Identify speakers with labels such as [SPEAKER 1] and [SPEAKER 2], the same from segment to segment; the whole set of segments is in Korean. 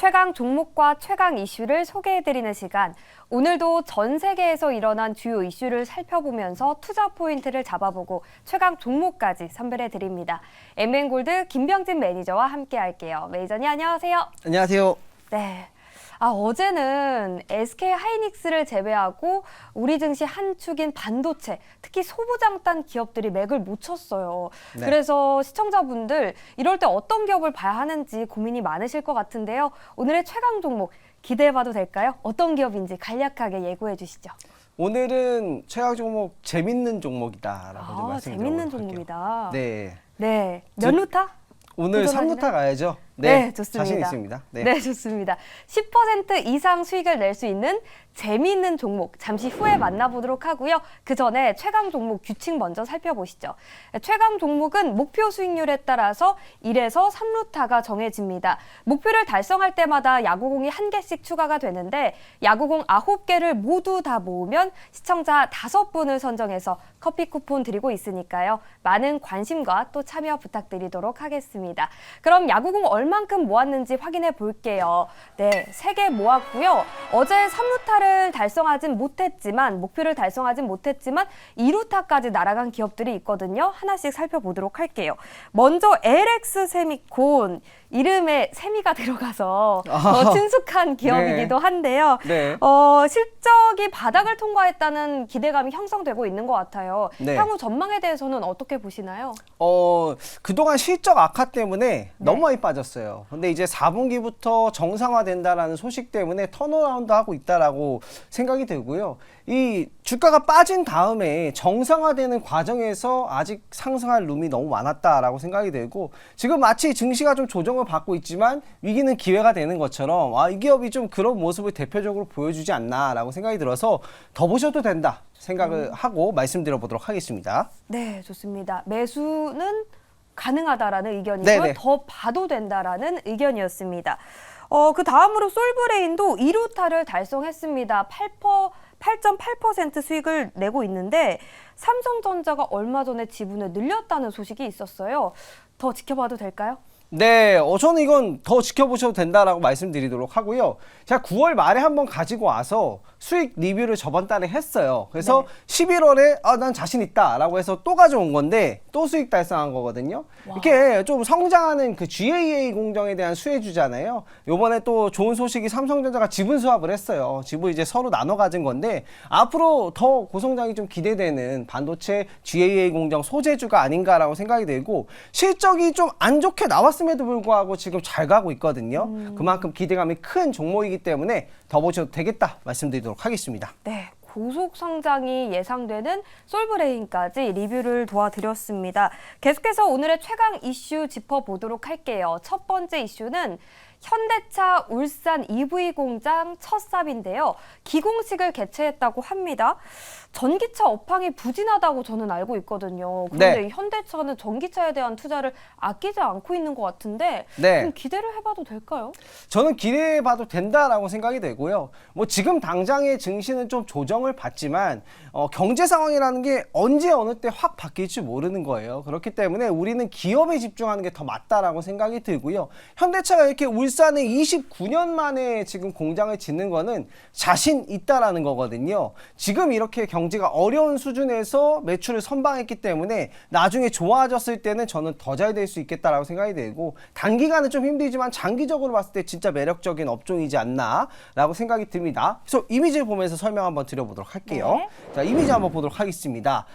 [SPEAKER 1] 최강 종목과 최강 이슈를 소개해드리는 시간. 오늘도 전 세계에서 일어난 주요 이슈를 살펴보면서 투자 포인트를 잡아보고 최강 종목까지 선별해드립니다. MN골드 김병진 매니저와 함께할게요. 매니저님 안녕하세요.
[SPEAKER 2] 안녕하세요.
[SPEAKER 1] 네. 어제는 SK 하이닉스를 제외하고 우리 증시 한 축인 반도체, 특히 소부장단 기업들이 맥을 못 쳤어요.
[SPEAKER 2] 네.
[SPEAKER 1] 그래서 시청자분들 이럴 때 어떤 기업을 봐야 하는지 고민이 많으실 것 같은데요. 오늘의 최강 종목 기대해봐도 될까요? 어떤 기업인지 간략하게 예고해 주시죠.
[SPEAKER 2] 오늘은 최강 종목 재밌는 종목이다라고 좀 말씀드려볼게요.
[SPEAKER 1] 재밌는 종목이다.
[SPEAKER 2] 네.
[SPEAKER 1] 네. 몇 루타?
[SPEAKER 2] 오늘
[SPEAKER 1] 도전하시나요?
[SPEAKER 2] 3루타 가야죠.
[SPEAKER 1] 네, 좋습니다.
[SPEAKER 2] 자신 있습니다.
[SPEAKER 1] 네, 좋습니다. 10% 이상 수익을 낼 수 있는 재미있는 종목 잠시 후에 만나보도록 하고요. 그 전에 최강 종목 규칙 먼저 살펴보시죠. 최강 종목은 목표 수익률에 따라서 1에서 3루타가 정해집니다. 목표를 달성할 때마다 야구공이 1개씩 추가가 되는데 야구공 9개를 모두 다 모으면 시청자 5분을 선정해서 커피 쿠폰 드리고 있으니까요. 많은 관심과 또 참여 부탁드리도록 하겠습니다. 그럼 야구공 얼만큼 모았는지 확인해 볼게요. 네, 3개 모았고요. 어제 3루타를 달성하진 못했지만 목표를 달성하진 못했지만 2루타까지 날아간 기업들이 있거든요. 하나씩 살펴보도록 할게요. 먼저 LX 세미콘, 이름에 세미가 들어가서 더 친숙한 기업이기도 한데요.
[SPEAKER 2] 네.
[SPEAKER 1] 실적이 바닥을 통과했다는 기대감이 형성되고 있는 것 같아요.
[SPEAKER 2] 네.
[SPEAKER 1] 향후 전망에 대해서는 어떻게 보시나요?
[SPEAKER 2] 그동안 실적 악화 때문에 너무 많이 빠졌어요. 근데 이제 4분기부터 정상화된다라는 소식 때문에 턴어라운드 하고 있다라고 생각이 들고요. 이 주가가 빠진 다음에 정상화되는 과정에서 아직 상승할 룸이 너무 많았다라고 생각이 들고 지금 마치 증시가 좀 조정을 받고 있지만 위기는 기회가 되는 것처럼 이 기업이 좀 그런 모습을 대표적으로 보여주지 않나라고 생각이 들어서 더 보셔도 된다 생각을 하고 말씀드려 보도록 하겠습니다.
[SPEAKER 1] 네, 좋습니다. 매수는 가능하다라는 의견이고요.
[SPEAKER 2] 네네.
[SPEAKER 1] 더 봐도 된다라는 의견이었습니다. 그 다음으로 솔브레인도 2루타를 달성했습니다. 8.8% 수익을 내고 있는데 삼성전자가 얼마 전에 지분을 늘렸다는 소식이 있었어요. 더 지켜봐도 될까요?
[SPEAKER 2] 네, 저는 이건 더 지켜보셔도 된다라고 말씀드리도록 하고요. 제가 9월 말에 한번 가지고 와서 수익 리뷰를 저번 달에 했어요. 그래서 11월에 난 자신 있다라고 해서 또 가져온 건데 또 수익 달성한 거거든요. 이렇게 좀 성장하는 그 GAA 공정에 대한 수혜주잖아요. 요번에 또 좋은 소식이 삼성전자가 지분 수합을 했어요. 지분 이제 서로 나눠 가진 건데 앞으로 더 고성장이 좀 기대되는 반도체 GAA 공정 소재주가 아닌가라고 생각이 들고 실적이 좀 안 좋게 나왔음에도 불구하고 지금 잘 가고 있거든요. 그만큼 기대감이 큰 종목이기 때문에 더 보셔도 되겠다 말씀드리도록 하겠습니다.
[SPEAKER 1] 네, 고속 성장이 예상되는 솔브레인까지 리뷰를 도와드렸습니다. 계속해서 오늘의 최강 이슈 짚어보도록 할게요. 첫 번째 이슈는 현대차 울산 EV 공장 첫 삽인데요. 기공식을 개최했다고 합니다. 전기차 업황이 부진하다고 저는 알고 있거든요. 그런데 이 현대차는 전기차에 대한 투자를 아끼지 않고 있는 것 같은데 좀 기대를 해봐도 될까요?
[SPEAKER 2] 저는 기대해봐도 된다라고 생각이 되고요. 뭐 지금 당장의 증시는 좀 조정을 받지만 경제 상황이라는 게 언제 어느 때 확 바뀔지 모르는 거예요. 그렇기 때문에 우리는 기업에 집중하는 게 더 맞다라고 생각이 들고요. 현대차가 이렇게 울산에 29년 만에 지금 공장을 짓는 거는 자신 있다라는 거거든요. 지금 이렇게 경제가 어려운 수준에서 매출을 선방했기 때문에 나중에 좋아졌을 때는 저는 더 잘 될 수 있겠다라고 생각이 들고 단기간은 좀 힘들지만 장기적으로 봤을 때 진짜 매력적인 업종이지 않나라고 생각이 듭니다. 그래서 이미지를 보면서 설명 한번 드려보도록 할게요.
[SPEAKER 1] 네.
[SPEAKER 2] 자, 이미지 한번 보도록 하겠습니다.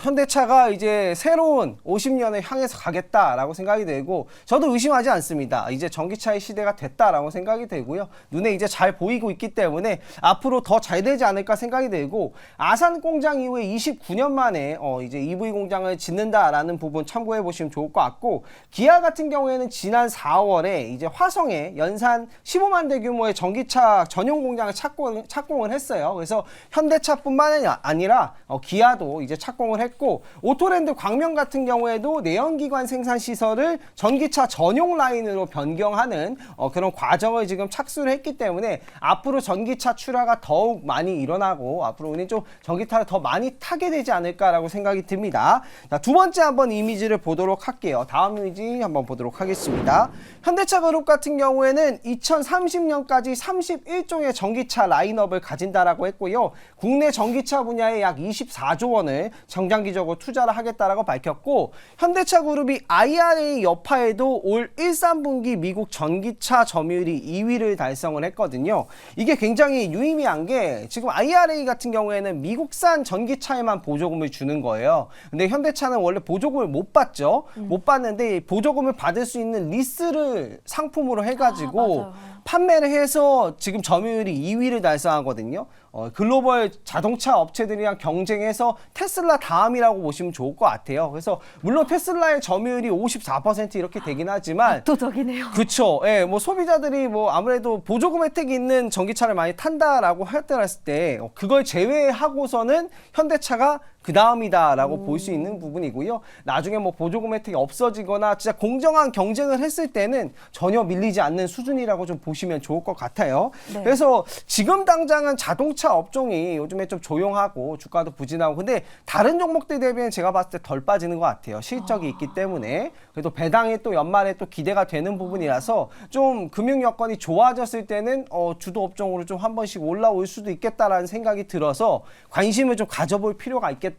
[SPEAKER 2] 현대차가 이제 새로운 50년을 향해서 가겠다라고 생각이 들고 저도 의심하지 않습니다. 이제 전기차의 시대가 됐다라고 생각이 들고요. 눈에 이제 잘 보이고 있기 때문에 앞으로 더 잘 되지 않을까 생각이 들고 아산 공장 이후에 29년 만에 이제 EV 공장을 짓는다라는 부분 참고해 보시면 좋을 것 같고 기아 같은 경우에는 지난 4월에 이제 화성에 연산 15만 대 규모의 전기차 전용 공장을 착공을 했어요. 그래서 현대차뿐만 아니라 기아도 이제 착공을 했고 오토랜드 광명 같은 경우에도 내연기관 생산 시설을 전기차 전용 라인으로 변경하는 그런 과정을 지금 착수를 했기 때문에 앞으로 전기차 출하가 더욱 많이 일어나고 앞으로 우리는 좀 전기차를 더 많이 타게 되지 않을까라고 생각이 듭니다. 자, 두 번째 한번 이미지를 보도록 할게요. 다음 이미지 한번 보도록 하겠습니다. 현대차 그룹 같은 경우에는 2030년까지 31종의 전기차 라인업을 가진다라고 했고요. 국내 전기차 분야에 약 24조 원을 정장기적으로 투자를 하겠다라고 밝혔고, 현대차 그룹이 IRA 여파에도 올 1, 3분기 미국 전기차 점유율이 2위를 달성을 했거든요. 이게 굉장히 유의미한 게 지금 IRA 같은 경우에는 미국산 전기차에만 보조금을 주는 거예요. 근데 현대차는 원래 보조금을 못 받죠. 못 받는데 보조금을 받을 수 있는 리스를 상품으로 해가지고 판매를 해서 지금 점유율이 2위를 달성하거든요. 글로벌 자동차 업체들이랑 경쟁해서 테슬라 다음이라고 보시면 좋을 것 같아요. 그래서 물론 테슬라의 점유율이 54% 이렇게 되긴 하지만
[SPEAKER 1] 압도적이네요.
[SPEAKER 2] 그렇죠. 예, 뭐 소비자들이 뭐 아무래도 보조금 혜택이 있는 전기차를 많이 탄다라고 했을 때 그걸 제외하고서는 현대차가 그 다음이다라고 볼 수 있는 부분이고요. 나중에 뭐 보조금 혜택이 없어지거나 진짜 공정한 경쟁을 했을 때는 전혀 밀리지 않는 수준이라고 좀 보시면 좋을 것 같아요.
[SPEAKER 1] 네.
[SPEAKER 2] 그래서 지금 당장은 자동차 업종이 요즘에 좀 조용하고 주가도 부진하고 근데 다른 종목들 대비는 제가 봤을 때 덜 빠지는 것 같아요. 실적이 있기 때문에. 그래도 배당이 또 연말에 또 기대가 되는 부분이라서 좀 금융 여건이 좋아졌을 때는 주도 업종으로 좀 한 번씩 올라올 수도 있겠다라는 생각이 들어서 관심을 좀 가져볼 필요가 있겠다.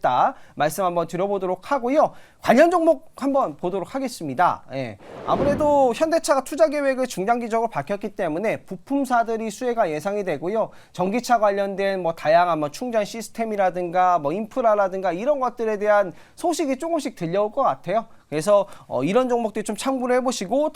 [SPEAKER 2] 말씀 한번 드려보도록 하고요. 관련 종목 한번 보도록 하겠습니다. 예. 아무래도 현대차가 투자 계획을 중장기적으로 밝혔기 때문에 부품사들이 수혜가 예상이 되고요. 전기차 관련된 뭐 다양한 뭐 충전 시스템이라든가 뭐 인프라라든가 이런 것들에 대한 소식이 조금씩 들려올 것 같아요. 그래서 이런 종목들 좀 참고를 해보시고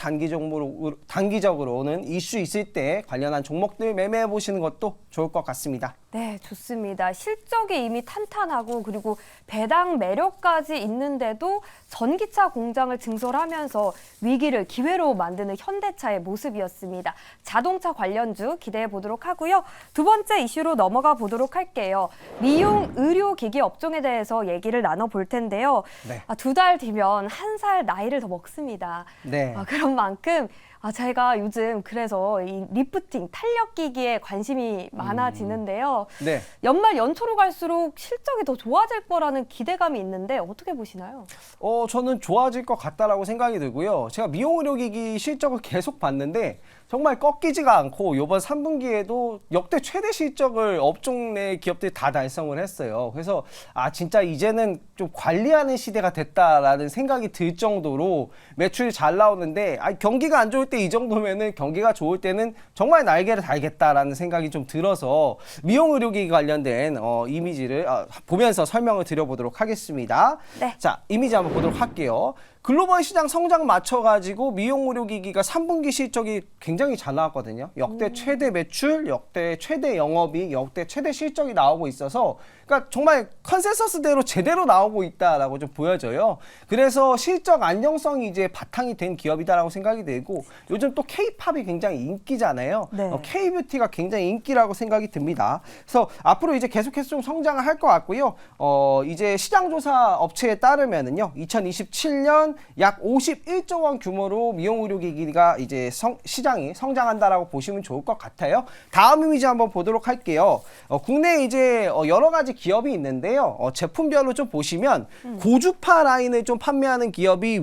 [SPEAKER 2] 단기적으로는 이슈 있을 때 관련한 종목들 매매해 보시는 것도 좋을 것 같습니다.
[SPEAKER 1] 네, 좋습니다. 실적이 이미 탄탄하고 그리고 배당 매력까지 있는데도 전기차 공장을 증설하면서 위기를 기회로 만드는 현대차의 모습이었습니다. 자동차 관련주 기대해 보도록 하고요. 두 번째 이슈로 넘어가 보도록 할게요. 미용 의료기기 업종에 대해서 얘기를 나눠볼 텐데요.
[SPEAKER 2] 네.
[SPEAKER 1] 두 달 뒤면 1살 나이를 더 먹습니다.
[SPEAKER 2] 네.
[SPEAKER 1] 그런 만큼 제가 요즘 그래서 이 리프팅, 탄력기기에 관심이 많아지는데요.
[SPEAKER 2] 네.
[SPEAKER 1] 연말 연초로 갈수록 실적이 더 좋아질 거라는 기대감이 있는데 어떻게 보시나요?
[SPEAKER 2] 저는 좋아질 것 같다라고 생각이 들고요. 제가 미용의료기기 실적을 계속 봤는데 정말 꺾이지가 않고 이번 3분기에도 역대 최대 실적을 업종 내 기업들이 다 달성을 했어요. 그래서 진짜 이제는 좀 관리하는 시대가 됐다라는 생각이 들 정도로 매출이 잘 나오는데 경기가 안 좋을 때 이 정도면은 경기가 좋을 때는 정말 날개를 달겠다라는 생각이 좀 들어서 미용의료기기 관련된 이미지를 보면서 설명을 드려보도록 하겠습니다.
[SPEAKER 1] 네.
[SPEAKER 2] 자, 이미지 한번 보도록 할게요. 글로벌 시장 성장 맞춰가지고 미용 의료기기가 3분기 실적이 굉장히 잘 나왔거든요. 역대 최대 매출, 역대 최대 영업이익, 역대 최대 실적이 나오고 있어서 그러니까 정말 컨센서스대로 제대로 나오고 있다라고 좀 보여져요. 그래서 실적 안정성이 이제 바탕이 된 기업이다라고 생각이 되고 요즘 또 K-팝이 굉장히 인기잖아요.
[SPEAKER 1] 네.
[SPEAKER 2] K-뷰티가 굉장히 인기라고 생각이 듭니다. 그래서 앞으로 이제 계속해서 좀 성장을 할 것 같고요. 이제 시장조사 업체에 따르면은요, 2027년 약 51조 원 규모로 미용 의료기기가 이제 시장이 성장한다라고 보시면 좋을 것 같아요. 다음 이미지 한번 보도록 할게요. 국내에 이제 여러 가지 기업이 있는데요. 제품별로 좀 보시면 고주파 라인을 좀 판매하는 기업이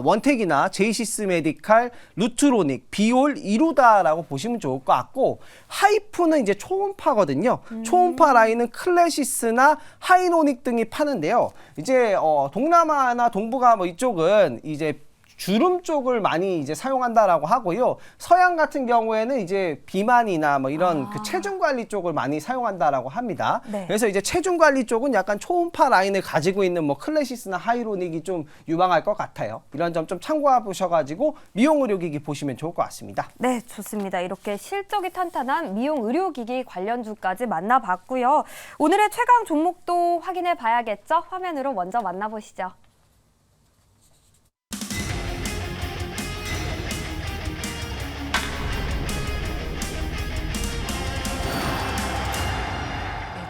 [SPEAKER 2] 원택이나 제이시스 메디칼, 루트로닉, 비올, 이루다라고 보시면 좋을 것 같고 하이프는 이제 초음파거든요. 초음파 라인은 클래시스나 하이노닉 등이 파는데요. 이제 동남아나 동북아 뭐 이쪽은 이제 주름 쪽을 많이 이제 사용한다라고 하고요. 서양 같은 경우에는 이제 비만이나 뭐 이런 그 체중 관리 쪽을 많이 사용한다라고 합니다.
[SPEAKER 1] 네.
[SPEAKER 2] 그래서 이제 체중 관리 쪽은 약간 초음파 라인을 가지고 있는 뭐 클래시스나 하이로닉이 좀 유망할 것 같아요. 이런 점 좀 참고해 보셔가지고 미용 의료기기 보시면 좋을 것 같습니다.
[SPEAKER 1] 네, 좋습니다. 이렇게 실적이 탄탄한 미용 의료기기 관련주까지 만나봤고요. 오늘의 최강 종목도 확인해 봐야겠죠? 화면으로 먼저 만나보시죠.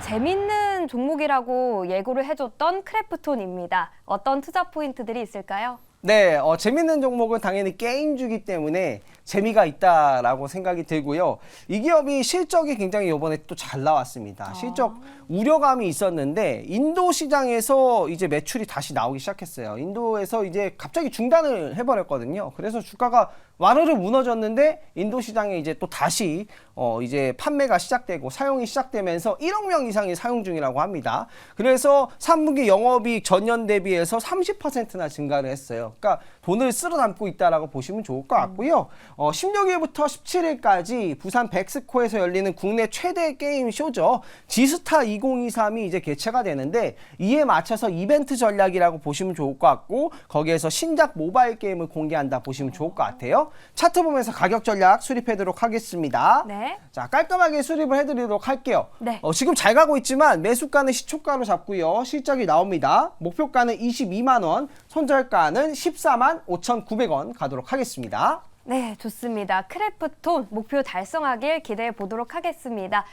[SPEAKER 1] 재밌는 종목이라고 예고를 해줬던 크래프톤입니다. 어떤 투자 포인트들이 있을까요?
[SPEAKER 2] 네, 재밌는 종목은 당연히 게임주기 때문에 재미가 있다라고 생각이 들고요. 이 기업이 실적이 굉장히 이번에 또 잘 나왔습니다. 실적 우려감이 있었는데 인도 시장에서 이제 매출이 다시 나오기 시작했어요. 인도에서 이제 갑자기 중단을 해버렸거든요. 그래서 주가가 와르르 무너졌는데 인도 시장에 이제 또 다시 이제 판매가 시작되고 사용이 시작되면서 1억 명 이상이 사용 중이라고 합니다. 그래서 3분기 영업이익 전년 대비해서 30%나 증가를 했어요. 그러니까 돈을 쓸어 담고 있다라고 보시면 좋을 것 같고요. 16일부터 17일까지 부산 백스코에서 열리는 국내 최대 게임 쇼죠. 지스타 2023이 이제 개최가 되는데 이에 맞춰서 이벤트 전략이라고 보시면 좋을 것 같고 거기에서 신작 모바일 게임을 공개한다 보시면 좋을 것 같아요. 차트 보면서 가격 전략 수립하도록 하겠습니다.
[SPEAKER 1] 네.
[SPEAKER 2] 자, 깔끔하게 수립을 해드리도록 할게요.
[SPEAKER 1] 네.
[SPEAKER 2] 지금 잘 가고 있지만 매수가는 시초가로 잡고요. 실적이 나옵니다. 목표가는 22만 원, 손절가는 14만 5,900원 가도록 하겠습니다.
[SPEAKER 1] 네, 좋습니다. 크래프톤 목표 달성하길 기대해 보도록 하겠습니다.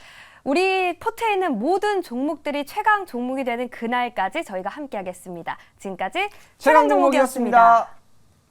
[SPEAKER 1] 우리 포트에 있는 모든 종목들이 최강 종목이 되는 그날까지 저희가 함께하겠습니다. 지금까지 최강 종목이었습니다.